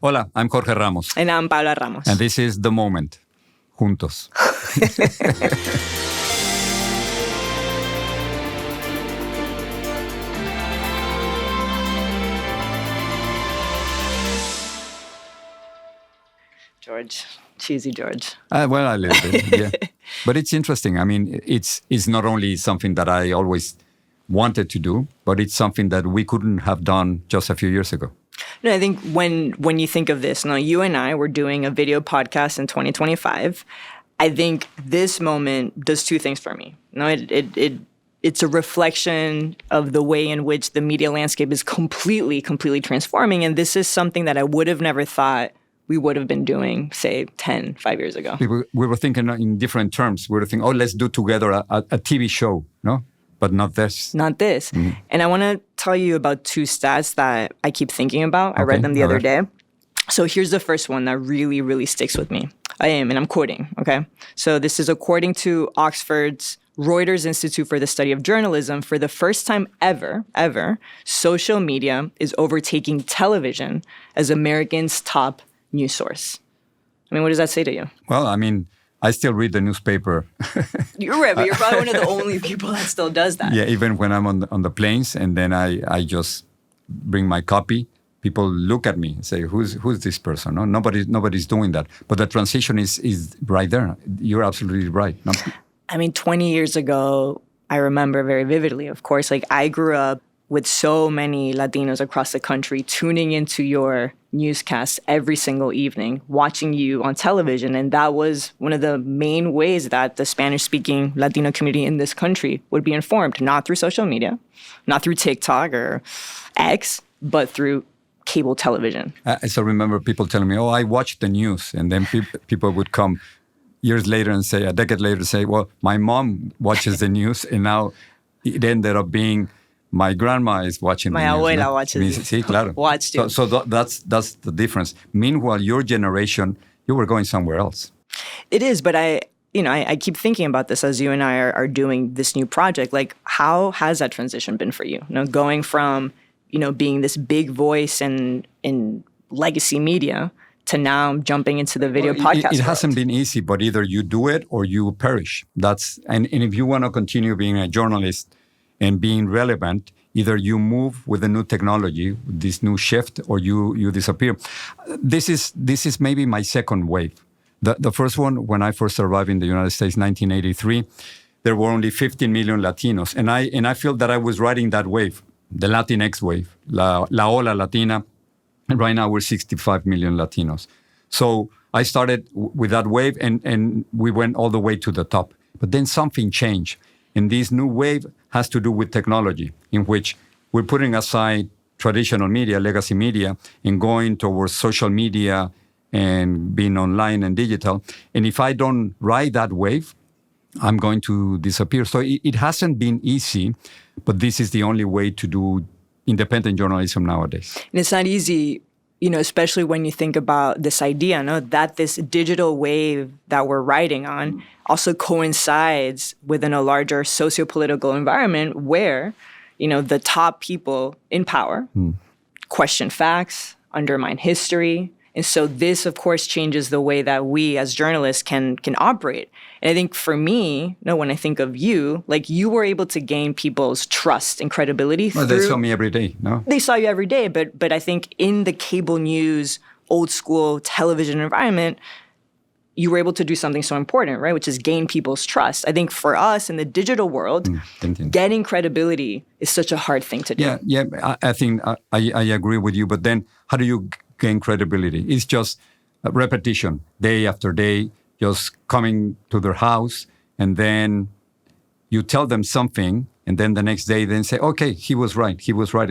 Hola, I'm Jorge Ramos. And I'm Paula Ramos. And this is The Moment. Juntos. George. Cheesy George. Well, a little bit, yeah. But it's interesting. I mean, it's not only something that I always wanted to do, but it's something that we couldn't have done just a few years ago. No, I think when you think of this, now you and I were doing a video podcast in 2025. I think this moment does two things for me. No, it's a reflection of the way in which the media landscape is completely transforming. And this is something that I would have never thought we would have been doing, say, 5 years ago. We were thinking in different terms. We were thinking, let's do together a TV show, no? But not this. Not this. Mm-hmm. And I want to tell you about two stats that I keep thinking about. I read them the other day. So here's the first one that really, really sticks with me. And I'm quoting, okay? So this is according to Oxford's Reuters Institute for the Study of Journalism. For the first time ever, social media is overtaking television as Americans' top news source. I mean, what does that say to you? Well, I mean, I still read the newspaper. You're right, but you're probably one of the only people that still does that. Yeah, even when I'm on the planes and then I just bring my copy, people look at me and say, who's this person? No, nobody's doing that. But the transition is right there. You're absolutely right. No? I mean, 20 years ago, I remember very vividly, of course, like I grew up with so many Latinos across the country tuning into your newscasts every single evening, watching you on television. And that was one of the main ways that the Spanish-speaking Latino community in this country would be informed, not through social media, not through TikTok or X, but through cable television. I still remember people telling me, I watched the news. And then people would come years later and say, a decade later, say, well, my mom watches the news. And now it ended up being my grandma is watching my the news. My abuela watches it. Sí, claro. Watched it. So that's the difference. Meanwhile, your generation, you were going somewhere else. It is, but I keep thinking about this as you and I are doing this new project. Like, how has that transition been for you? Going from, being this big voice in legacy media to now jumping into the video podcast It hasn't world. been easy, but either you do it or you perish. And if you want to continue being a journalist and being relevant, either you move with the new technology, this new shift, or you disappear. This is maybe my second wave. The first one, when I first arrived in the United States, 1983, there were only 15 million Latinos, and I feel that I was riding that wave, the Latinx wave, la ola Latina. And right now we're 65 million Latinos. So I started with that wave, and we went all the way to the top. But then something changed. And this new wave has to do with technology, in which we're putting aside traditional media, legacy media, and going towards social media and being online and digital. And if I don't ride that wave, I'm going to disappear. So it hasn't been easy, but this is the only way to do independent journalism nowadays. And it's not easy, especially when you think about this idea, that this digital wave that we're riding on also coincides within a larger socio-political environment where, the top people in power question facts, undermine history. And so this, of course, changes the way that we as journalists can operate. And I think for me, when I think of you, like you were able to gain people's trust and credibility. Well, they saw me every day, no? They saw you every day, but I think in the cable news, old school television environment, you were able to do something so important, right? Which is gain people's trust. I think for us in the digital world, getting credibility is such a hard thing to do. Yeah. I think I agree with you. But then how do you gain credibility? It's just repetition, day after day, just coming to their house, and then you tell them something, and then the next day, then say, okay, he was right,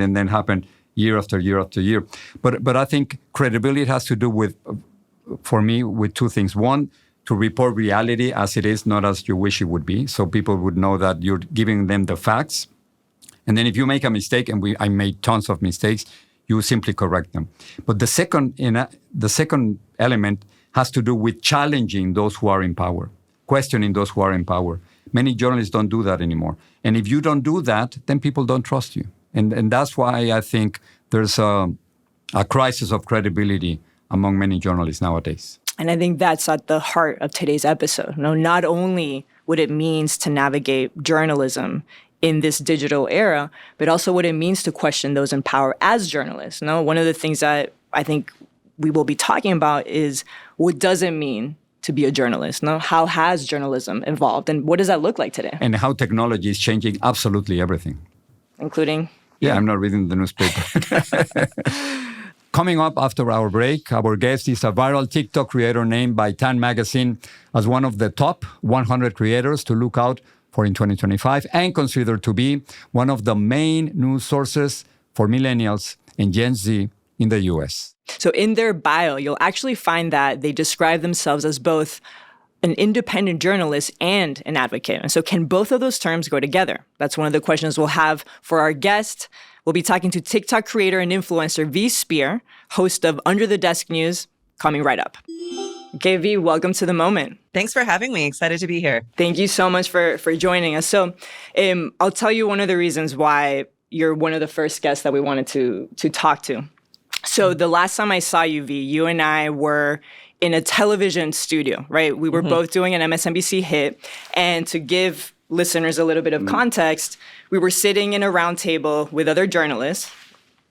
and then happen year after year after year. But I think credibility has to do with, for me, with two things. One, to report reality as it is, not as you wish it would be, so people would know that you're giving them the facts. And then if you make a mistake, and I made tons of mistakes, you simply correct them. But the second element has to do with challenging those who are in power, questioning those who are in power. Many journalists don't do that anymore. And if you don't do that, then people don't trust you. And that's why I think there's a crisis of credibility among many journalists nowadays. And I think that's at the heart of today's episode. Not only what it means to navigate journalism in this digital era, but also what it means to question those in power as journalists. One of the things that I think we will be talking about is what does it mean to be a journalist? How has journalism evolved, and what does that look like today? And how technology is changing absolutely everything. Including? Yeah, I'm not reading the newspaper. Coming up after our break, our guest is a viral TikTok creator named by Time Magazine as one of the top 100 creators to look out for in 2025 and considered to be one of the main news sources for millennials and Gen Z in the US. So in their bio, you'll actually find that they describe themselves as both an independent journalist and an advocate. And so can both of those terms go together? That's one of the questions we'll have for our guest. We'll be talking to TikTok creator and influencer V Spehar, host of Under the Desk News, coming right up. Okay, V, welcome to The Moment. Thanks for having me. Excited to be here. Thank you so much for joining us. So I'll tell you one of the reasons why you're one of the first guests that we wanted to talk to. So the last time I saw you, V, you and I were in a television studio, right? We were both doing an MSNBC hit. And to give listeners a little bit of context, we were sitting in a round table with other journalists,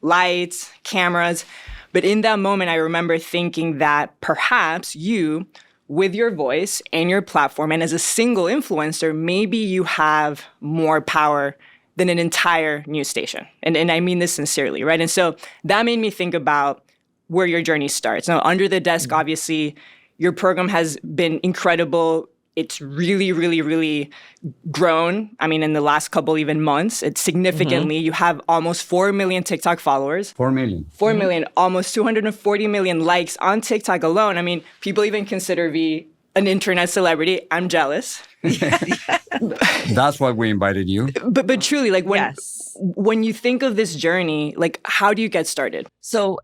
lights, cameras. But in that moment, I remember thinking that perhaps you, with your voice and your platform, and as a single influencer, maybe you have more power than an entire news station. And I mean this sincerely, right? And so that made me think about where your journey starts. Now, Under the Desk, obviously, your program has been incredible. It's really, really, really grown. I mean, in the last couple even months, it's significantly. You have almost 4 million TikTok followers. 4 million. 4 million, almost 240 million likes on TikTok alone. I mean, people even consider V an internet celebrity. I'm jealous. That's why we invited you. But truly, like when you think of this journey, like how do you get started? So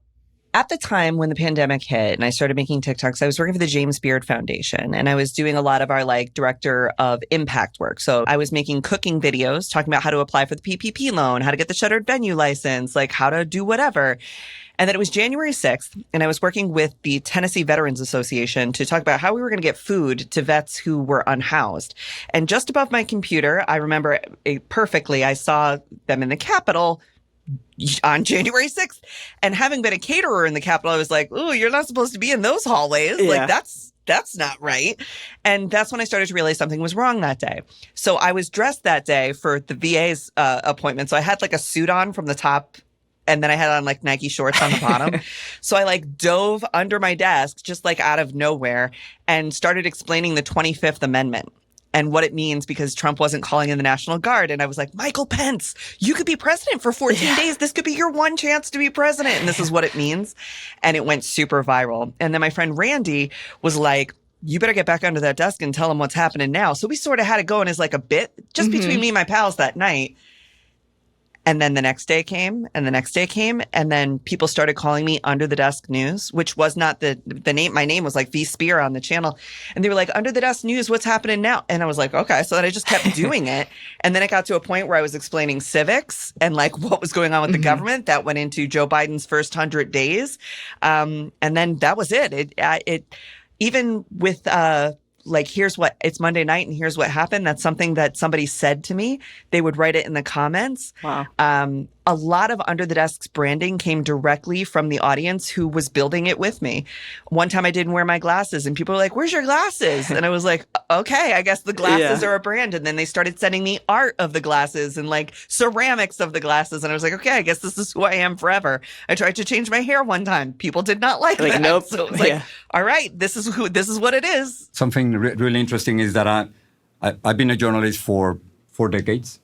at the time when the pandemic hit and I started making TikToks, I was working for the James Beard Foundation and I was doing a lot of our director of impact work. So I was making cooking videos talking about how to apply for the PPP loan, how to get the shuttered venue license, how to do whatever. And then it was January 6th, and I was working with the Tennessee Veterans Association to talk about how we were going to get food to vets who were unhoused. And just above my computer, I remember perfectly, I saw them in the Capitol on January 6th. And having been a caterer in the Capitol, I was like, "Ooh, you're not supposed to be in those hallways." Yeah. That's not right. And that's when I started to realize something was wrong that day. So I was dressed that day for the VA's appointment. So I had a suit on from the top, and then I had on Nike shorts on the bottom. So I dove under my desk just out of nowhere and started explaining the 25th Amendment and what it means because Trump wasn't calling in the National Guard. And I was like, Michael Pence, you could be president for 14 days. This could be your one chance to be president. And this is what it means. And it went super viral. And then my friend Randy was like, you better get back under that desk and tell him what's happening now. So we sort of had it going as a bit just between me and my pals that night. And then the next day came, and the next day came, and then people started calling me Under the Desk News, which was not the name. My name was V Spehar on the channel. And they were like, Under the Desk News, what's happening now? And I was like, okay. So then I just kept doing it. And then it got to a point where I was explaining civics and what was going on with the government. That went into Joe Biden's first 100 days. And then that was it. It even with it's Monday night and here's what happened. That's something that somebody said to me. They would write it in the comments. Wow. A lot of Under the Desk's branding came directly from the audience who was building it with me. One time I didn't wear my glasses and people were like, where's your glasses? And I was like, okay, I guess the glasses are a brand. And then they started sending me art of the glasses and ceramics of the glasses. And I was like, okay, I guess this is who I am forever. I tried to change my hair one time. People did not like that. Nope. So it was all right, this is what it is. Something really interesting is that I've been a journalist for 4 decades.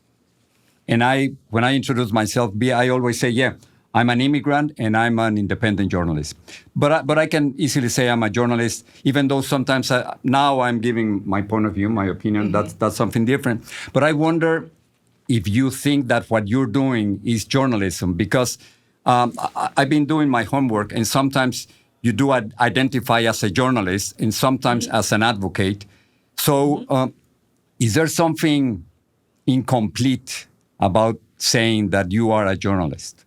And when I introduce myself, I always say, I'm an immigrant and I'm an independent journalist. But I can easily say I'm a journalist, even though sometimes now I'm giving my point of view, my opinion. That's something different. But I wonder if you think that what you're doing is journalism, because I've been doing my homework, and sometimes you do identify as a journalist and sometimes as an advocate. So is there something incomplete about saying that you are a journalist?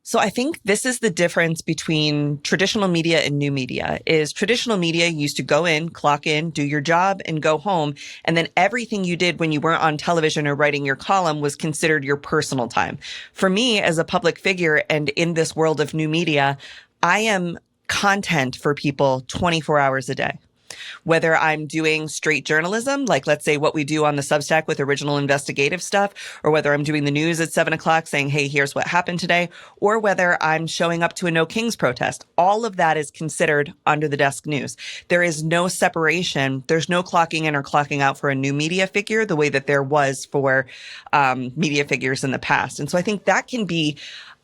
So I think this is the difference between traditional media and new media. Is traditional media used to go in, clock in, do your job, and go home. And then everything you did when you weren't on television or writing your column was considered your personal time. For me, as a public figure and in this world of new media, I am content for people 24 hours a day. Whether I'm doing straight journalism, like let's say what we do on the Substack with original investigative stuff, or whether I'm doing the news at 7 o'clock saying, hey, here's what happened today, or whether I'm showing up to a No Kings protest, all of that is considered under the desk news. There is no separation. There's no clocking in or clocking out for a new media figure the way that there was for media figures in the past. And so I think that can be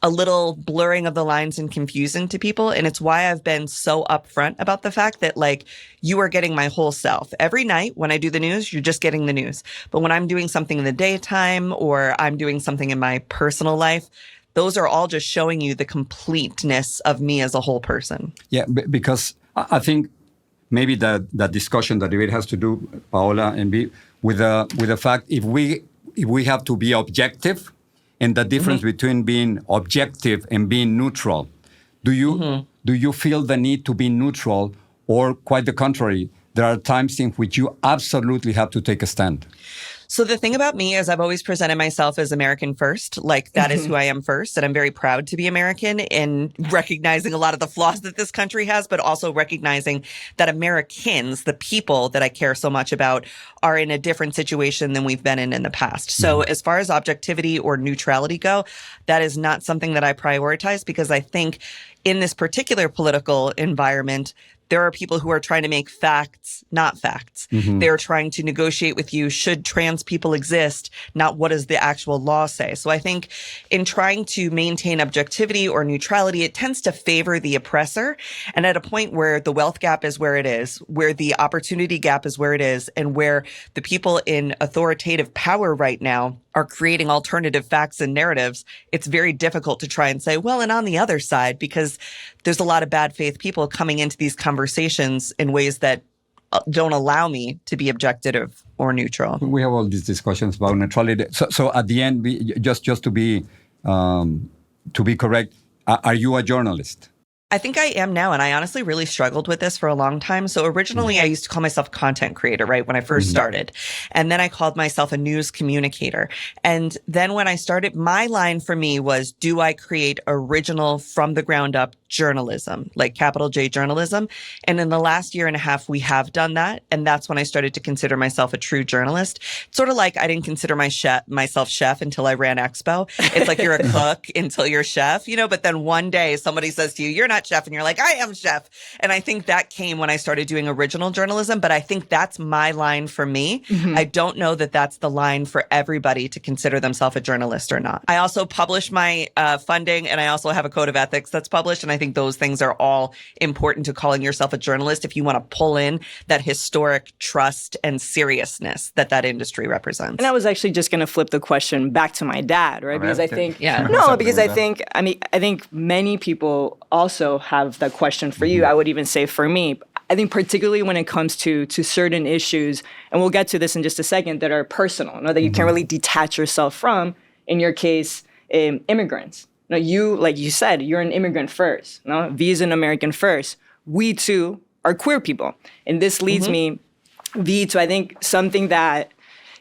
a little blurring of the lines and confusing to people. And it's why I've been so upfront about the fact that like you are getting my whole self. Every night when I do the news, you're just getting the news. But when I'm doing something in the daytime or I'm doing something in my personal life, those are all just showing you the completeness of me as a whole person. Yeah, because I think maybe that discussion, that debate has to do, Paola, and with the fact if we have to be objective, and the difference between being objective and being neutral. Do you feel the need to be neutral, or quite the contrary? There are times in which you absolutely have to take a stand. So the thing about me is I've always presented myself as American first, like that is who I am first. And I'm very proud to be American and recognizing a lot of the flaws that this country has, but also recognizing that Americans, the people that I care so much about, are in a different situation than we've been in the past. So as far as objectivity or neutrality go, that is not something that I prioritize, because I think in this particular political environment, there are people who are trying to make facts not facts. They're trying to negotiate with you, should trans people exist, not what does the actual law say. So I think in trying to maintain objectivity or neutrality, it tends to favor the oppressor. And at a point where the wealth gap is where it is, where the opportunity gap is where it is, and where the people in authoritative power right now are creating alternative facts and narratives, it's very difficult to try and say, well, and on the other side, because there's a lot of bad faith people coming into these conversations in ways that don't allow me to be objective or neutral. We have all these discussions about neutrality. So at the end, just to be correct, are you a journalist? I think I am now, and I honestly really struggled with this for a long time. So originally, I used to call myself a content creator, right, when I first started. And then I called myself a news communicator. And then when I started, my line for me was, do I create original from the ground up journalism, like capital J journalism? And in the last year and a half, we have done that. And that's when I started to consider myself a true journalist. It's sort of like I didn't consider myself chef until I ran Expo. It's like you're a cook until you're chef, you know, but then one day somebody says to you, you're not chef, and you're like, I am chef. And I think that came when I started doing original journalism, but I think that's my line for me. I don't know that that's the line for everybody to consider themselves a journalist or not. I also publish my funding, and I also have a code of ethics that's published, and I think those things are all important to calling yourself a journalist if you want to pull in that historic trust and seriousness that industry represents. And I was actually just going to flip the question back to my dad, right? Because I think, I think many people also have that question for you. I would even say for me, I think particularly when it comes to certain issues, and we'll get to this in just a second, that are personal, you know, that you can't really detach yourself from. In your case, immigrants. You know, you, like you said, you're an immigrant first. You know? V is an American first. We too are queer people, and this leads me, V, to I think something that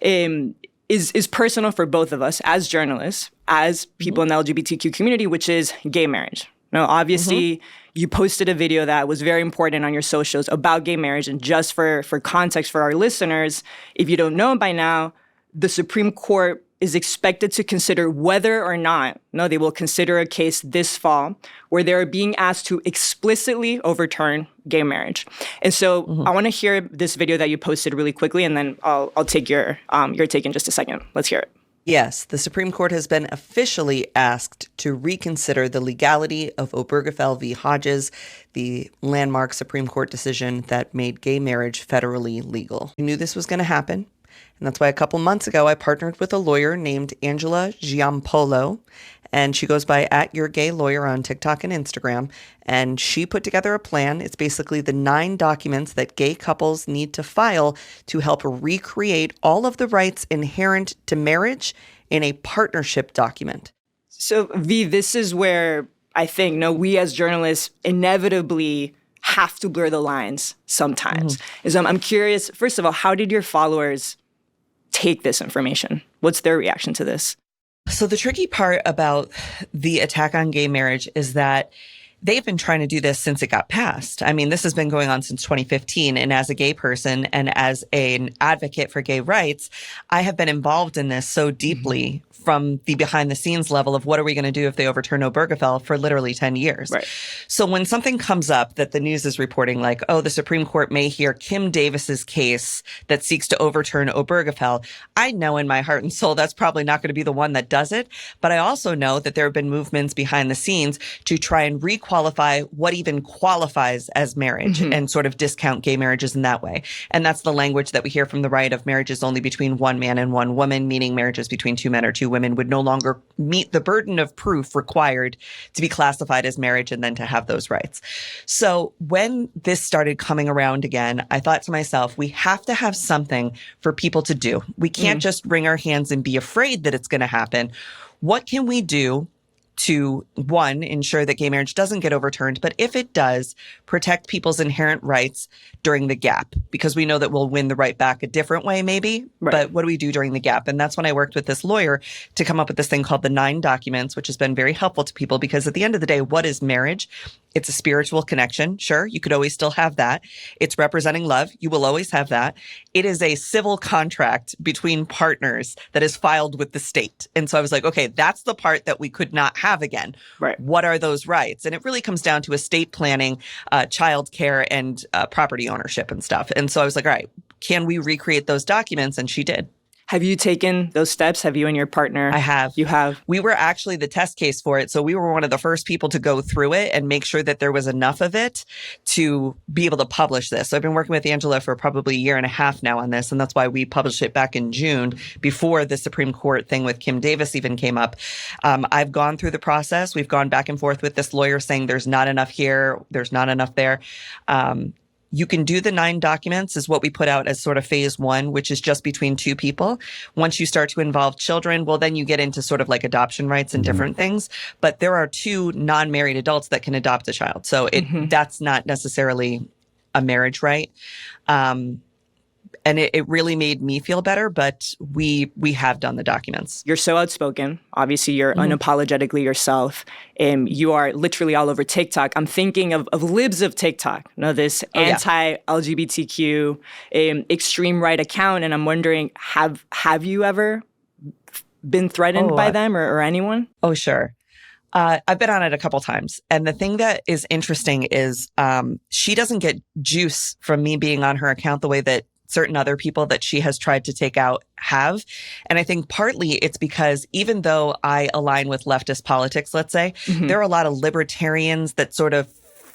is personal for both of us as journalists, as people in the LGBTQ community, which is gay marriage. Now, obviously, you posted a video that was very important on your socials about gay marriage. And just for context for our listeners, if you don't know by now, the Supreme Court is expected to consider whether or not, they will consider a case this fall where they're being asked to explicitly overturn gay marriage. And so I want to hear this video that you posted really quickly, and then I'll take your take in just a second. Let's hear it. Yes, the Supreme Court has been officially asked to reconsider the legality of Obergefell v. Hodges, the landmark Supreme Court decision that made gay marriage federally legal. We knew this was going to happen, and that's why a couple months ago I partnered with a lawyer named Angela Giampolo, and she goes by @YourGayLawyer on TikTok and Instagram, and she put together a plan. It's basically the 9 documents that gay couples need to file to help recreate all of the rights inherent to marriage in a partnership document. So, V, this is where I think, we as journalists inevitably have to blur the lines sometimes. I'm curious, first of all, how did your followers take this information? What's their reaction to this? So the tricky part about the attack on gay marriage is that they've been trying to do this since it got passed. I mean, this has been going on since 2015. And as a gay person and as an advocate for gay rights, I have been involved in this so deeply from the behind the scenes level of what are we going to do if they overturn Obergefell for literally 10 years. Right. So when something comes up that the news is reporting like, oh, the Supreme Court may hear Kim Davis's case that seeks to overturn Obergefell, I know in my heart and soul that's probably not going to be the one that does it. But I also know that there have been movements behind the scenes to try and requalify what even qualifies as marriage and sort of discount gay marriages in that way. And that's the language that we hear from the right of marriages only between one man and one woman, meaning marriages between two men or two women would no longer meet the burden of proof required to be classified as marriage and then to have those rights. So when this started coming around again, I thought to myself, we have to have something for people to do. We can't just wring our hands and be afraid that it's going to happen. What can we do to, one, ensure that gay marriage doesn't get overturned, but if it does, protect people's inherent rights during the gap? Because we know that we'll win the right back a different way, maybe, but what do we do during the gap? And that's when I worked with this lawyer to come up with this thing called the 9 documents, which has been very helpful to people because at the end of the day, what is marriage? It's a spiritual connection. Sure, you could always still have that. It's representing love. You will always have that. It is a civil contract between partners that is filed with the state. And so I was like, okay, that's the part that we could not have again. Right. What are those rights? And it really comes down to estate planning, child care, and property ownership and stuff. And so I was like, all right, can we recreate those documents? And she did. Have you taken those steps? Have you and your partner? I have. You have? We were actually the test case for it. So we were one of the first people to go through it and make sure that there was enough of it to be able to publish this. So I've been working with Angela for probably a year and a half now on this. And that's why we published it back in June before the Supreme Court thing with Kim Davis even came up. I've gone through the process. We've gone back and forth with this lawyer saying there's not enough here. There's not enough there. You can do the 9 documents is what we put out as sort of phase 1, which is just between 2 people. Once you start to involve children, well, then you get into sort of like adoption rights and different things. But there are 2 non-married adults that can adopt a child. So that's not necessarily a marriage right. And it really made me feel better, but we have done the documents. You're so outspoken. Obviously, you're unapologetically yourself. You are literally all over TikTok. I'm thinking of libs of TikTok, this anti-LGBTQ extreme right account. And I'm wondering, have you ever been threatened by them or anyone? Oh, sure. I've been on it a couple times. And the thing that is interesting is she doesn't get juice from me being on her account the way that certain other people that she has tried to take out have. And I think partly it's because even though I align with leftist politics, let's say, there are a lot of libertarians that sort of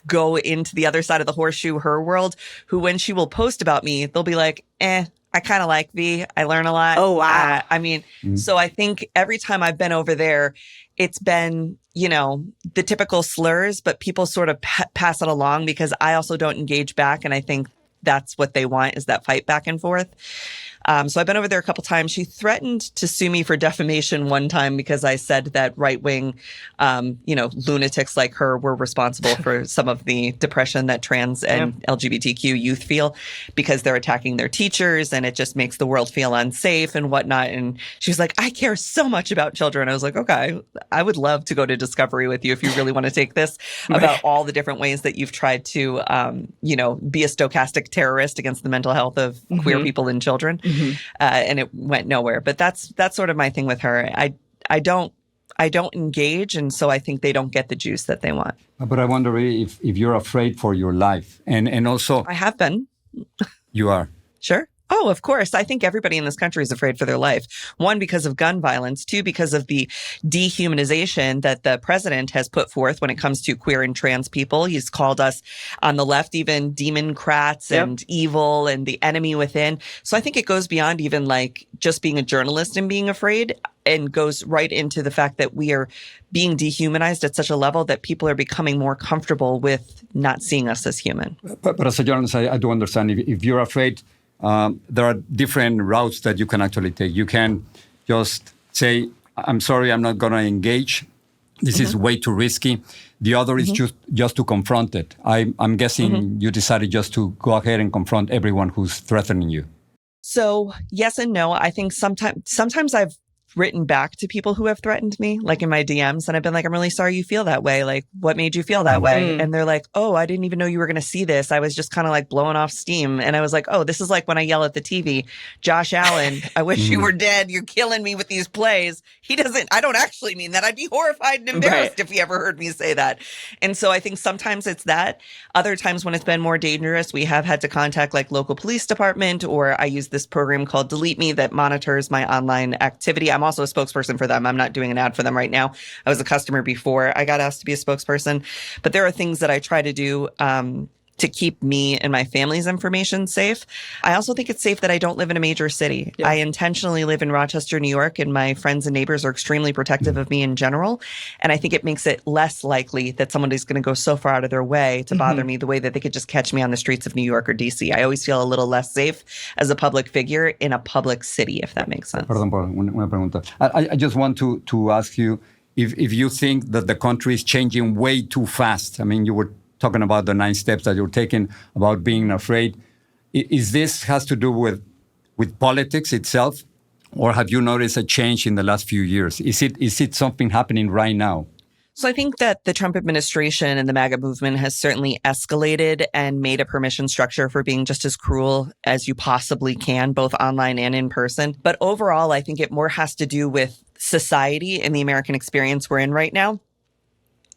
go into the other side of the horseshoe, her world, who when she will post about me, they'll be like, I kind of like V. I learn a lot. Oh, wow. So I think every time I've been over there, it's been, the typical slurs, but people sort of pass it along because I also don't engage back. And I think that's what they want is that fight back and forth. So I've been over there a couple times. She threatened to sue me for defamation one time because I said that right-wing, lunatics like her were responsible for some of the depression that trans and LGBTQ youth feel because they're attacking their teachers and it just makes the world feel unsafe and whatnot. And she was like, I care so much about children. I was like, okay, I would love to go to Discovery with you if you really want to take this about all the different ways that you've tried to, be a stochastic terrorist against the mental health of queer people and children. And it went nowhere. But that's sort of my thing with her. I don't engage, and so I think they don't get the juice that they want. But I wonder if you're afraid for your life, and also I have been. You are. Sure. Oh, of course. I think everybody in this country is afraid for their life. 1, because of gun violence. 2, because of the dehumanization that the president has put forth when it comes to queer and trans people. He's called us on the left even democrats and evil and the enemy within. So I think it goes beyond even like just being a journalist and being afraid, and goes right into the fact that we are being dehumanized at such a level that people are becoming more comfortable with not seeing us as human. But as a journalist, I do understand if you're afraid, there are different routes that you can actually take. You can just say, I'm sorry, I'm not going to engage, This is way too risky. The other is just to confront it. I'm guessing you decided just to go ahead and confront everyone who's threatening you. So yes and no. I think sometimes I've written back to people who have threatened me, like in my DMs, and I've been like, I'm really sorry you feel that way. Like, what made you feel that way? And they're like, oh, I didn't even know you were going to see this. I was just kind of like blowing off steam. And I was like, oh, this is like when I yell at the TV, Josh Allen, I wish you were dead. You're killing me with these plays. I don't actually mean that. I'd be horrified and embarrassed if he ever heard me say that. And so I think sometimes it's that. Other times when it's been more dangerous, we have had to contact like local police department, or I use this program called Delete Me that monitors my online activity. I'm also a spokesperson for them. I'm not doing an ad for them right now. I was a customer before I got asked to be a spokesperson. But there are things that I try to do to keep me and my family's information safe. I also think it's safe that I don't live in a major city. Yeah. I intentionally live in Rochester, New York, and my friends and neighbors are extremely protective of me in general. And I think it makes it less likely that somebody's going to go so far out of their way to bother me the way that they could just catch me on the streets of New York or DC. I always feel a little less safe as a public figure in a public city, if that makes sense. Perdón, una pregunta. I just want to ask you if you think that the country is changing way too fast. I mean, you were talking about the 9 steps that you're taking, about being afraid. Is this has to do with politics itself, or have you noticed a change in the last few years? Is it something happening right now? So I think that the Trump administration and the MAGA movement has certainly escalated and made a permission structure for being just as cruel as you possibly can, both online and in person. But overall, I think it more has to do with society and the American experience we're in right now.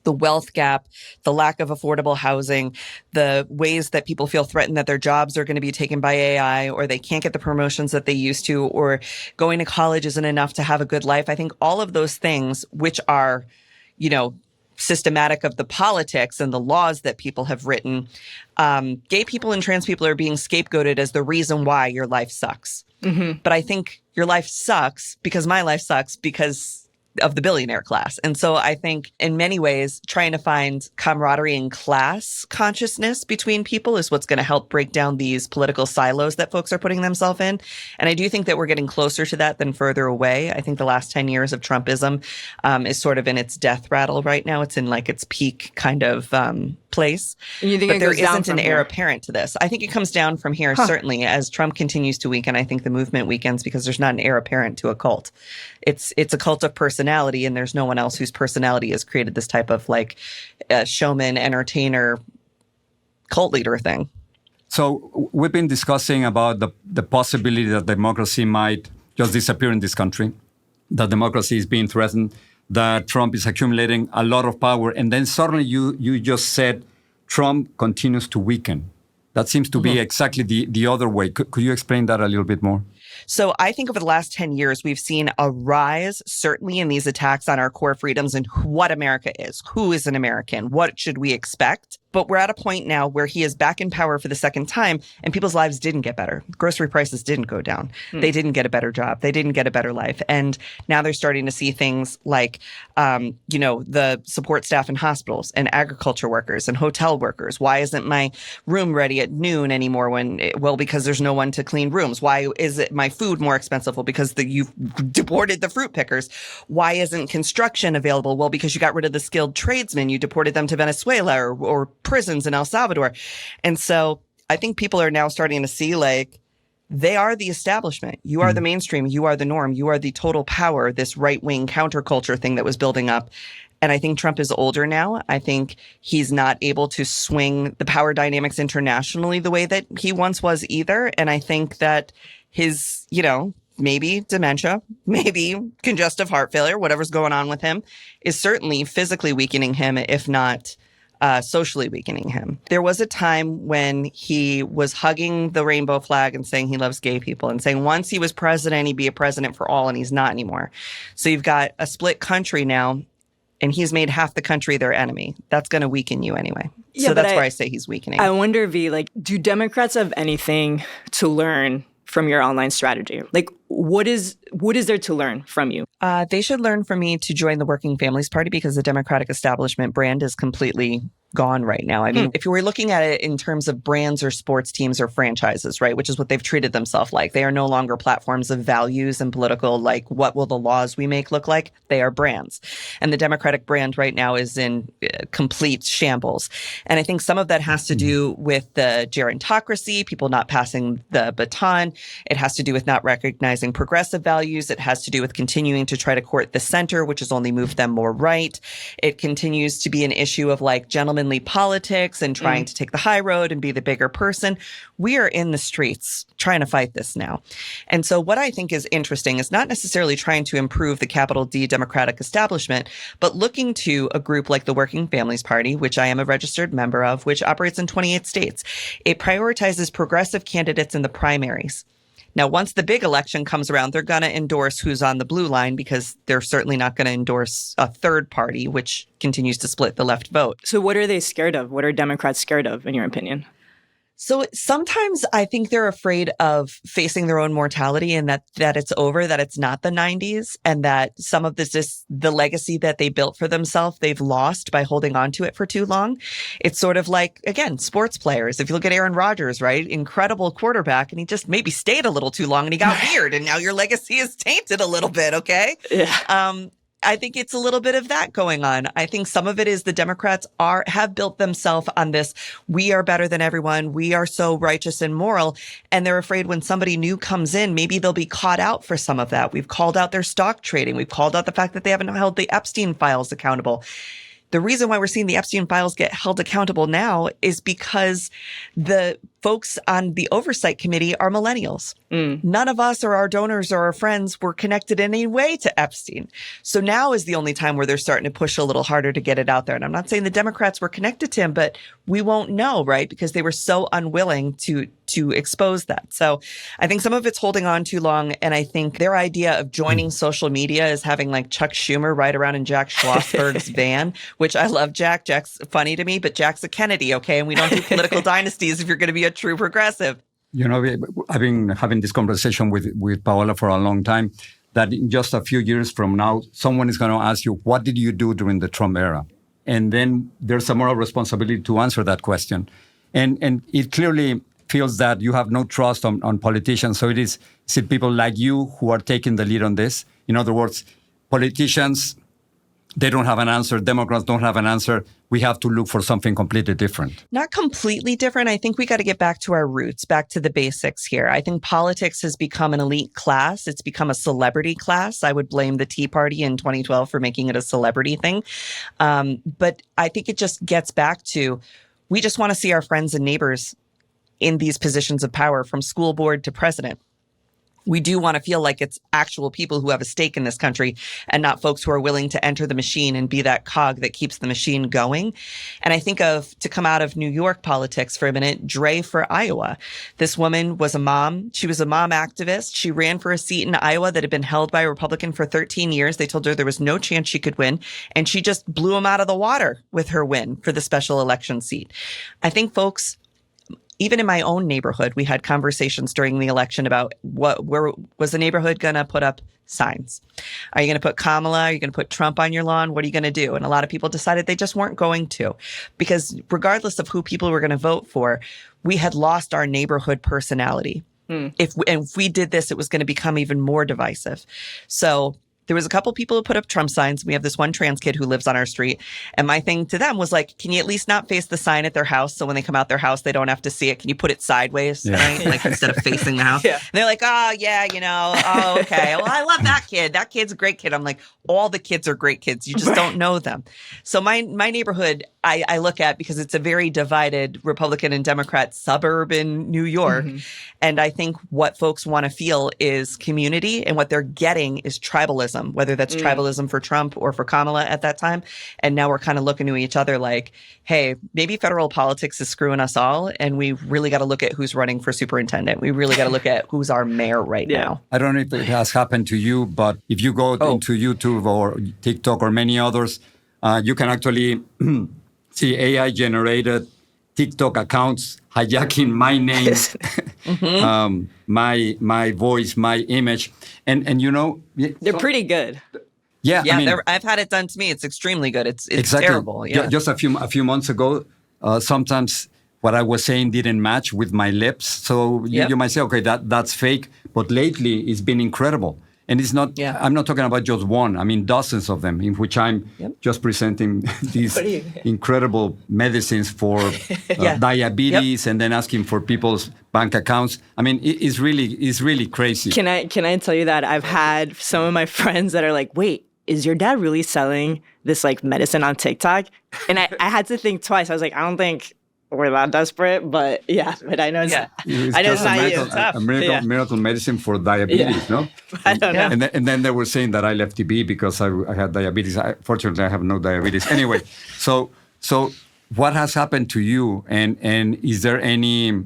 The wealth gap, the lack of affordable housing, the ways that people feel threatened that their jobs are going to be taken by AI, or they can't get the promotions that they used to, or going to college isn't enough to have a good life. I think all of those things, which are, systematic of the politics and the laws that people have written, gay people and trans people are being scapegoated as the reason why your life sucks. But I think your life sucks because my life sucks because of the billionaire class. And so I think in many ways, trying to find camaraderie and class consciousness between people is what's going to help break down these political silos that folks are putting themselves in. And I do think that we're getting closer to that than further away. I think the last 10 years of Trumpism is sort of in its death rattle right now. It's in like its peak kind of place. And you think but there isn't an heir here? apparent to this. I think it comes down from here, certainly, as Trump continues to weaken. I think the movement weakens because there's not an heir apparent to a cult. It's a cult of personality, and there's no one else whose personality has created this type of like showman, entertainer, cult leader thing. So we've been discussing about the possibility that democracy might just disappear in this country, that democracy is being threatened, that Trump is accumulating a lot of power. And then suddenly you just said Trump continues to weaken. That seems to be exactly the other way. Could you explain that a little bit more? So I think over the last 10 years, we've seen a rise, certainly in these attacks on our core freedoms and what America is. Who is an American? What should we expect? But we're at a point now where he is back in power for the second time, and people's lives didn't get better. Grocery prices didn't go down. They didn't get a better job. They didn't get a better life. And now they're starting to see things like, the support staff in hospitals and agriculture workers and hotel workers. Why isn't my room ready at noon anymore? Because there's no one to clean rooms. Why is it my food more expensive? Well, because you've deported the fruit pickers. Why isn't construction available? Well, because you got rid of the skilled tradesmen. You deported them to Venezuela or prisons in El Salvador. And so I think people are now starting to see like they are the establishment. You are the mainstream. You are the norm. You are the total power, this right-wing counterculture thing that was building up. And I think Trump is older now. I think he's not able to swing the power dynamics internationally the way that he once was either. And I think that his, maybe dementia, maybe congestive heart failure, whatever's going on with him, is certainly physically weakening him, if not socially weakening him. There was a time when he was hugging the rainbow flag and saying he loves gay people and saying once he was president, he'd be a president for all, and he's not anymore. So you've got a split country now, and he's made half the country their enemy. That's going to weaken you anyway. Yeah, so that's where I say he's weakening. I wonder, V, do Democrats have anything to learn from your online strategy? Like, what is there to learn from you? They should learn from me to join the Working Families Party because the Democratic establishment brand is completely gone right now. I mean, if you were looking at it in terms of brands or sports teams or franchises, right, which is what they've treated themselves like, they are no longer platforms of values and political, like, what will the laws we make look like? They are brands. And the Democratic brand right now is in complete shambles. And I think some of that has to do with the gerontocracy, people not passing the baton. It has to do with not recognizing progressive values. It has to do with continuing to try to court the center, which has only moved them more right. It continues to be an issue of like gentlemanly politics and trying to take the high road and be the bigger person. We are in the streets trying to fight this now. And so what I think is interesting is not necessarily trying to improve the capital D Democratic establishment, but looking to a group like the Working Families Party, which I am a registered member of, which operates in 28 states. It prioritizes progressive candidates in the primaries. Now, once the big election comes around, they're going to endorse who's on the blue line because they're certainly not going to endorse a third party, which continues to split the left vote. So what are they scared of? What are Democrats scared of, in your opinion? So sometimes I think they're afraid of facing their own mortality and that it's over, that it's not the 90s, and that some of this is the legacy that they built for themselves, they've lost by holding on to it for too long. It's sort of like, again, sports players. If you look at Aaron Rodgers, right? Incredible quarterback, and he just maybe stayed a little too long and he got weird, and now your legacy is tainted a little bit, okay? Yeah. I think it's a little bit of that going on. I think some of it is the Democrats have built themselves on this. We are better than everyone. We are so righteous and moral. And they're afraid when somebody new comes in, maybe they'll be caught out for some of that. We've called out their stock trading. We've called out the fact that they haven't held the Epstein files accountable. The reason why we're seeing the Epstein files get held accountable now is because the folks on the oversight committee are millennials. None of us or our donors or our friends were connected in any way to Epstein. So now is the only time where they're starting to push a little harder to get it out there. And I'm not saying the Democrats were connected to him, but we won't know, right? Because they were so unwilling to expose that. So I think some of it's holding on too long. And I think their idea of joining social media is having like Chuck Schumer ride around in Jack Schlossberg's van, which I love Jack. Jack's funny to me, but Jack's a Kennedy, okay? And we don't do political dynasties if you're going to be a true progressive. You know, I've been having this conversation with Paola for a long time, that in just a few years from now, someone is going to ask you, what did you do during the Trump era? And then there's a moral responsibility to answer that question. And it clearly feels that you have no trust on politicians. So is it people like you who are taking the lead on this? In other words, politicians, they don't have an answer. Democrats don't have an answer. We have to look for something completely different. Not completely different. I think we got to get back to our roots, back to the basics here. I think politics has become an elite class. It's become a celebrity class. I would blame the Tea Party in 2012 for making it a celebrity thing. But I think it just gets back to, we just want to see our friends and neighbors in these positions of power, from school board to president. We do want to feel like it's actual people who have a stake in this country and not folks who are willing to enter the machine and be that cog that keeps the machine going. And I think to come out of New York politics for a minute, Dre for Iowa. This woman was a mom. She was a mom activist. She ran for a seat in Iowa that had been held by a Republican for 13 years. They told her there was no chance she could win. And she just blew them out of the water with her win for the special election seat. I think folks, even in my own neighborhood, we had conversations during the election about where was the neighborhood going to put up signs? Are you going to put Kamala? Are you going to put Trump on your lawn? What are you going to do? And a lot of people decided they just weren't going to, because regardless of who people were going to vote for, we had lost our neighborhood personality. If we did this, it was going to become even more divisive. So there was a couple people who put up Trump signs. We have this one trans kid who lives on our street. And my thing to them was like, can you at least not face the sign at their house? So when they come out their house, they don't have to see it. Can you put it sideways, right? Like instead of facing the house. And they're like, oh, yeah, oh, okay. Well, I love that kid. That kid's a great kid. I'm like, all the kids are great kids. You just don't know them. So my neighborhood, I look at, because it's a very divided Republican and Democrat suburb in New York. And I think what folks want to feel is community, and what they're getting is tribalism, whether that's tribalism for Trump or for Kamala at that time. And now we're kind of looking to each other like, hey, maybe federal politics is screwing us all, and we really got to look at who's running for superintendent. We really got to look at who's our mayor right now. I don't know if it has happened to you, but if you go into YouTube or TikTok or many others, you can actually see AI-generated TikTok accounts hijacking my name my voice, my image, and They're pretty good. Yeah, Yeah, I mean, I've had it done to me. It's extremely good. It's exactly. terrible. Yeah. Just a few months ago, sometimes what I was saying didn't match with my lips. So you might say, okay, that's fake. But lately, it's been incredible. And it's not, I'm not talking about just one. I mean, dozens of them in which I'm just presenting these incredible medicines for diabetes and then asking for people's bank accounts. I mean, it's really crazy. Can I tell you that I've had some of my friends that are like, wait, is your dad really selling this like medicine on TikTok? And I had to think twice. I was like, I don't think we're that desperate, but I know it's not a miracle medicine for diabetes, no? I don't know. And then they were saying that I left TB because I had diabetes. Fortunately, I have no diabetes. Anyway, so what has happened to you? And is there any?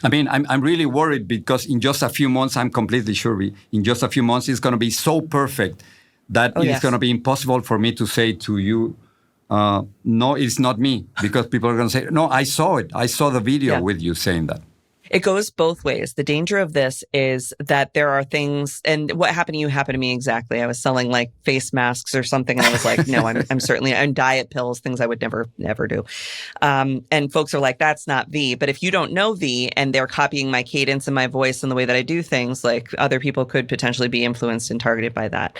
I mean, I'm really worried because in just a few months, I'm completely sure in just a few months, it's going to be so perfect that it's going to be impossible for me to say to you, no, it's not me, because people are going to say, no, I saw it. I saw the video with you saying that. It goes both ways. The danger of this is that there are things, and what happened to you happened to me exactly. I was selling like face masks or something, and I was like, no, I'm certainly, and diet pills, things I would never do. And folks are like, that's not V. But if you don't know V and they're copying my cadence and my voice and the way that I do things, like other people could potentially be influenced and targeted by that.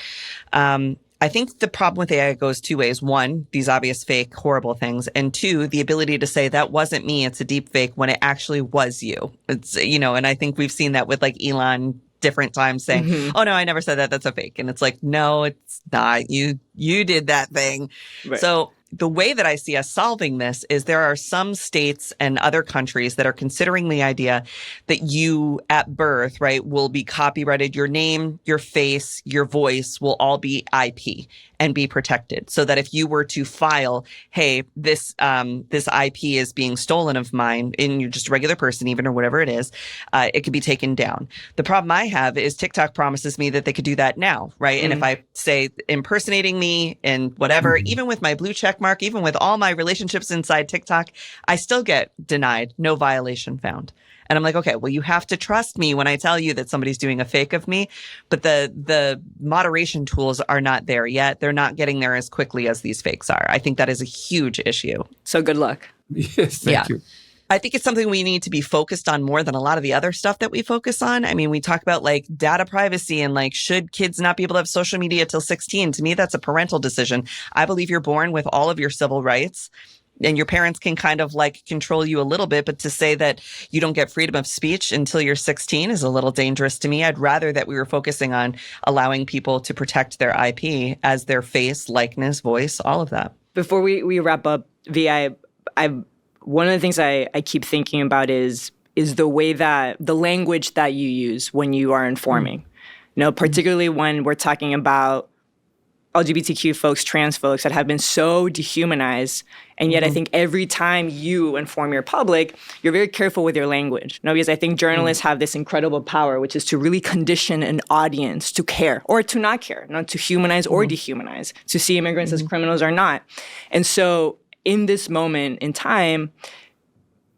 I think the problem with AI goes two ways. One, these obvious fake, horrible things. And two, the ability to say that wasn't me, it's a deep fake when it actually was you. It's, and I think we've seen that with like Elon different times saying, oh no, I never said that. That's a fake. And it's like, no, it's not. You did that thing. Right. So the way that I see us solving this is there are some states and other countries that are considering the idea that you at birth, right, will be copyrighted. Your name, your face, your voice will all be IP and be protected, so that if you were to file, hey, this IP is being stolen of mine, and you're just a regular person, even, or whatever it is, it could be taken down. The problem I have is TikTok promises me that they could do that now, right? And if I say impersonating me and whatever, even with my blue check mark, even with all my relationships inside TikTok, I still get denied, no violation found. And I'm like, okay, well, you have to trust me when I tell you that somebody's doing a fake of me. But the moderation tools are not there yet. They're not getting there as quickly as these fakes are. I think that is a huge issue. So good luck. Yes, thank you. I think it's something we need to be focused on more than a lot of the other stuff that we focus on. I mean, we talk about like data privacy and like, should kids not be able to have social media till 16? To me, that's a parental decision. I believe you're born with all of your civil rights. And your parents can kind of like control you a little bit, but to say that you don't get freedom of speech until you're 16 is a little dangerous to me. I'd rather that we were focusing on allowing people to protect their IP as their face, likeness, voice, all of that. Before we wrap up, Vi, one of the things I keep thinking about is the way that the language that you use when you are informing. Particularly when we're talking about LGBTQ folks, trans folks that have been so dehumanized. And yet I think every time you inform your public, you're very careful with your language. Because I think journalists have this incredible power, which is to really condition an audience to care or to not care, not to humanize or dehumanize, to see immigrants as criminals or not. And so in this moment in time,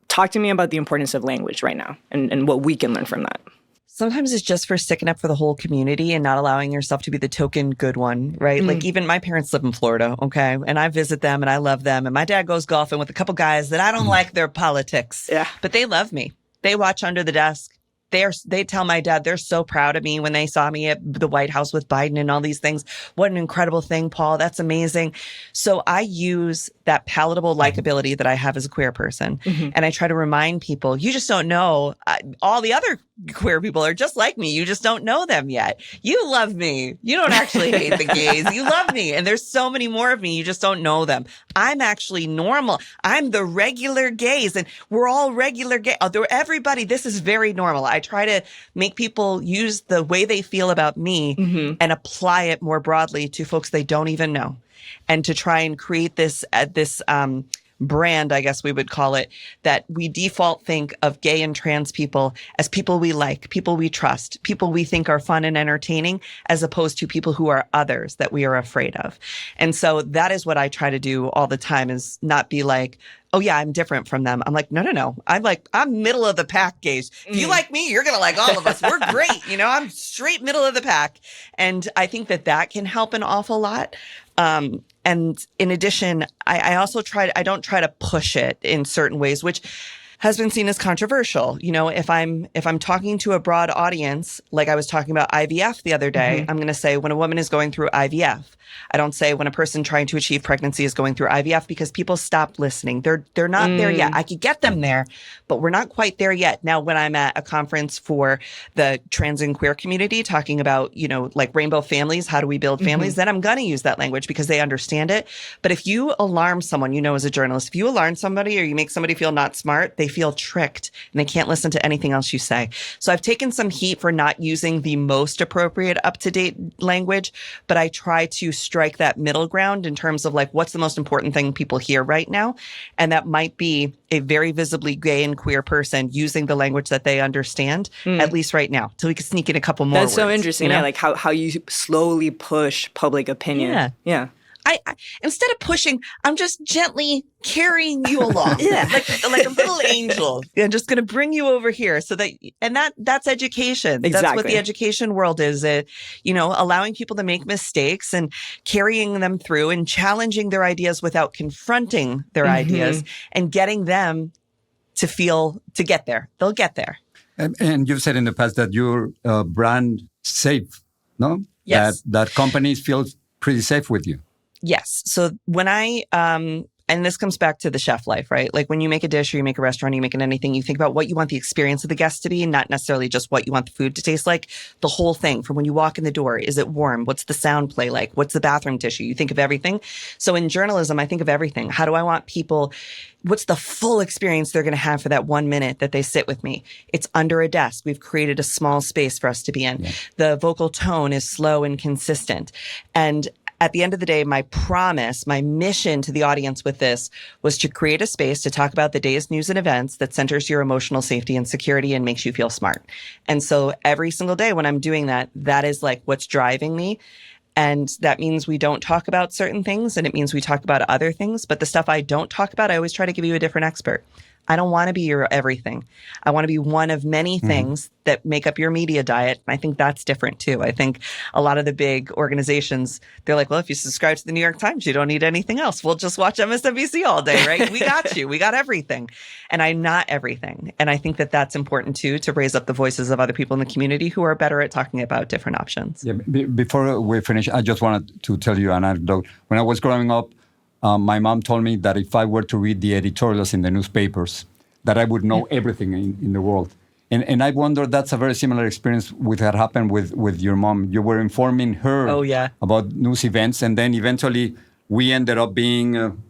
talk to me about the importance of language right now and what we can learn from that. Sometimes it's just for sticking up for the whole community and not allowing yourself to be the token good one, right? Like even my parents live in Florida, okay? And I visit them and I love them. And my dad goes golfing with a couple guys that I don't like their politics. Yeah. But they love me. They watch under the desk. They tell my dad they're so proud of me when they saw me at the White House with Biden and all these things. What an incredible thing, Paul. That's amazing. So I use that palatable likability that I have as a queer person. And I try to remind people, you just don't know. All the other queer people are just like me. You just don't know them yet. You love me. You don't actually hate the gays. You love me. And there's so many more of me. You just don't know them. I'm actually normal. I'm the regular gays. And we're all regular gay. Everybody, this is very normal. I try to make people use the way they feel about me and apply it more broadly to folks they don't even know. And to try and create this brand, I guess we would call it, that we default think of gay and trans people as people we like, people we trust, people we think are fun and entertaining, as opposed to people who are others that we are afraid of. And so that is what I try to do all the time, is not be like, oh yeah, I'm different from them. I'm like, no. I'm middle of the pack gays. If you like me, you're going to like all of us. We're great. You know, I'm straight middle of the pack. And I think that can help an awful lot. And in addition, I also I don't try to push it in certain ways, which has been seen as controversial. You know, if I'm talking to a broad audience, like I was talking about IVF the other day, I'm going to say when a woman is going through IVF. I don't say when a person trying to achieve pregnancy is going through IVF, because people stop listening. They're not there yet. I could get them there, but we're not quite there yet. Now, when I'm at a conference for the trans and queer community talking about, you know, like rainbow families, how do we build families, then I'm going to use that language because they understand it. But if you alarm someone, you know, as a journalist, if you alarm somebody or you make somebody feel not smart, they feel tricked and they can't listen to anything else you say. So I've taken some heat for not using the most appropriate up-to-date language, but I try to strike that middle ground in terms of like, what's the most important thing people hear right now? And that might be a very visibly gay and queer person using the language that they understand, at least right now, till we can sneak in a couple more That's words, so interesting. You know? Yeah, like how you slowly push public opinion. Yeah. I instead of pushing, I'm just gently carrying you along. like a little angel. I'm just going to bring you over here that's education. Exactly. That's what the education world is. You know, allowing people to make mistakes and carrying them through and challenging their ideas without confronting their ideas and getting them to get there. They'll get there. And you've said in the past that you're brand safe, no? Yes. That companies feel pretty safe with you. Yes. So when and this comes back to the chef life, right? Like when you make a dish or you make a restaurant, or you make anything, you think about what you want the experience of the guest to be, not necessarily just what you want the food to taste like. The whole thing from when you walk in the door, is it warm? What's the sound play like? What's the bathroom tissue? You think of everything. So in journalism, I think of everything. How do I want people, what's the full experience they're going to have for that 1 minute that they sit with me? It's under a desk. We've created a small space for us to be in. Yeah. The vocal tone is slow and consistent. And at the end of the day, my promise, my mission to the audience with this was to create a space to talk about the day's news and events that centers your emotional safety and security and makes you feel smart. And so every single day when I'm doing that, that is like what's driving me. And that means we don't talk about certain things, and it means we talk about other things. But the stuff I don't talk about, I always try to give you a different expert. I don't want to be your everything. I want to be one of many things that make up your media diet. I think that's different too. I think a lot of the big organizations, they're like, well, if you subscribe to the New York Times, you don't need anything else. We'll just watch MSNBC all day, right? We got you. We got everything. And I'm not everything. And I think that that's important too, to raise up the voices of other people in the community who are better at talking about different options. Yeah, before we finish, I just wanted to tell you an anecdote. When I was growing up, my mom told me that if I were to read the editorials in the newspapers, that I would know everything in the world. And I wonder, that's a very similar experience with what happened with your mom. You were informing her about news events, and then eventually we ended up being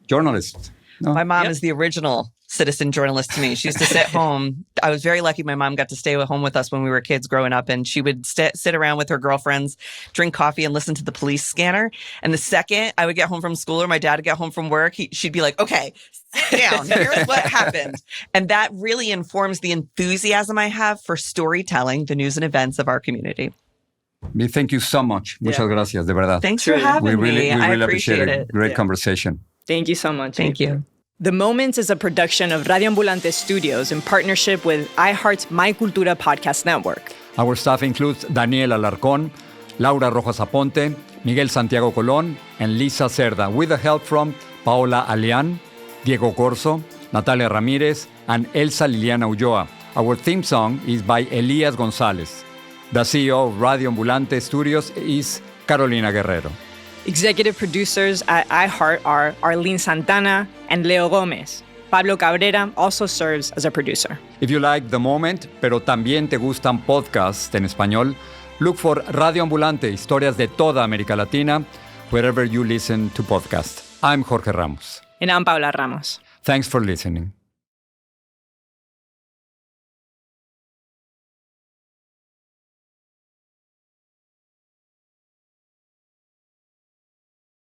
journalists. No? My mom is the original citizen journalist to me. She used to sit home. I was very lucky my mom got to stay at home with us when we were kids growing up, and she would sit around with her girlfriends, drink coffee, and listen to the police scanner. And the second I would get home from school or my dad would get home from work, she'd be like, okay, sit down. Here's what happened. And that really informs the enthusiasm I have for storytelling the news and events of our community. Thank you so much. Muchas gracias, de verdad. Thanks for having me. We I really appreciate it. it. Great conversation. Thank you so much. Thank you. The Moments is a production of Radio Ambulante Studios in partnership with iHeart's My Cultura podcast network. Our staff includes Daniel Alarcón, Laura Rojas Aponte, Miguel Santiago Colón, and Lisa Cerda, with the help from Paola Alián, Diego Corso, Natalia Ramírez, and Elsa Liliana Ulloa. Our theme song is by Elias González. The CEO of Radio Ambulante Studios is Carolina Guerrero. Executive producers at iHeart are Arlene Santana and Leo Gomez. Pablo Cabrera also serves as a producer. If you like The Moment, pero también te gustan podcasts en español, look for Radio Ambulante, historias de toda América Latina, wherever you listen to podcasts. I'm Jorge Ramos. And I'm Paula Ramos. Thanks for listening.